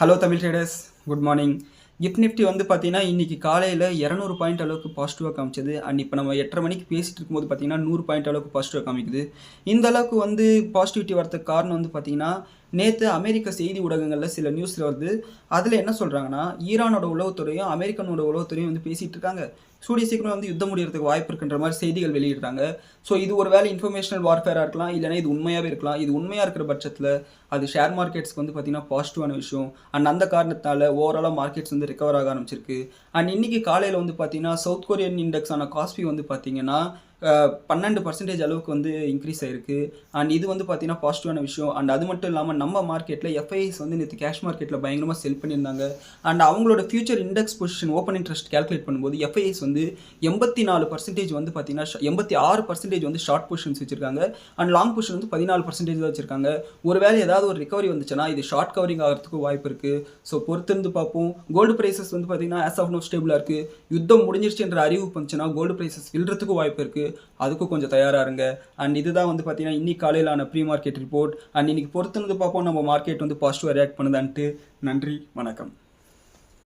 Hello Tamil traders, good morning. Gift Nifty வந்து பார்த்தீங்கன்னா இன்றைக்கி காலையில் 200 பாயிண்ட் அளவுக்கு பாசிட்டிவாக காமிச்சது. அண்ட் இப்போ நம்ம 8:30 மணிக்கு பேசிகிட்டு இருக்கும்போது பார்த்தீங்கன்னா 100 பாயிண்ட் அளவுக்கு பாசிட்டிவாக காமிக்குது. இந்த அளவுக்கு வந்து பாசிட்டிவிட்டி வரதுக்கு காரணம் வந்து பார்த்தீங்கன்னா நேற்று அமெரிக்க செய்தி ஊடகங்களில் சில நியூஸில் வருது. அதில் என்ன சொல்கிறாங்கன்னா, ஈரானோட உளவுத்துறையும் அமெரிக்கனோட உளவுத்துறையும் வந்து பேசிகிட்டு இருக்காங்க. கூடிய சீக்கிரம் வந்து யுத்தம் முடியறதுக்கு வாய்ப்பு இருக்குன்ற மாதிரி செய்திகள் வெளியிடுறாங்க. ஸோ இது ஒரு வேலை இன்ஃபர்மேஷனல் வார்ஃபேராக இருக்கலாம், இல்லைனா இது உண்மையாகவே இருக்கலாம். இது உண்மையாக இருக்கிற பட்சத்தில் அது ஷேர் மார்க்கெட்ஸ்க்கு வந்து பார்த்தீங்கன்னா பாசிட்டிவான விஷயம். அண்ட் அந்த காரணத்தால் ஓவராலாக மார்க்கெட்ஸ் வந்து ரெக்கவர் ஆக ஆரம்பிச்சிருக்கு. அண்ட் இன்றைக்கி காலையில் வந்து பார்த்தீங்கன்னா சவுத் கொரியன் இண்டெக்ஸான காஸ்பி வந்து பார்த்தீங்கன்னா 12% அளவுக்கு வந்து இன்க்ரீஸ் ஆயிருக்கு. அண்ட் இது வந்து பார்த்தீங்கன்னா பாசிட்டிவான விஷயம். அண்ட் அது மட்டும் இல்லாமல் நம்ம மார்க்கெட்டில் எஃப்ஐஎஸ் வந்து நேற்று கேஷ் மார்க்கெட்டில் பயங்கரமாக செல் பண்ணியிருந்தாங்க. அண்ட் அவங்களோட future index position open interest calculate பண்ணும்போது எஃப்ஐஎஸ் வந்து 84% வந்து பார்த்தீங்கன்னா 86% வந்து ஷார்ட் பொசிஷன்ஸ் வச்சிருக்காங்க. அண்ட் லாங் பொசிஷன் வந்து 14% தான் வச்சிருக்காங்க. ஒருவேளை ஏதாவது ஒரு ரிகவரி வந்துச்சுன்னா இது ஷார்ட் கவரிங் ஆகிறதுக்கு வாய்ப்பு இருக்குது. ஸோ பொறுத்திருந்து பார்ப்போம். கோல்டு ப்ரைஸஸ் வந்து பார்த்தீங்கன்னா ஆஸ் ஆஃப் நோ ஸ்டேபிளாக இருக்குது. யுத்தம் முடிஞ்சிருச்சு என்ற அறிவிப்பு வந்துச்சுன்னா கோல்டு ப்ரைஸஸ் விழுறதுக்கு வாய்ப்பு இருக்குது. அதுக்கும் கொஞ்சம் தயாராக இருங்க. அண்ட் இதுதான் வந்து பார்த்தீங்கன்னா இன்னைக்கு காலையிலான ப்ரீ மார்க்கெட் ரிப்போர்ட். அண்ட் இன்னைக்கு பொறுத்திருந்து பார்ப்போம் நம்ம மார்க்கெட் வந்து பாசிட்டிவாக ரியாக்ட் பண்ணுதான்ட்டு. நன்றி, வணக்கம்.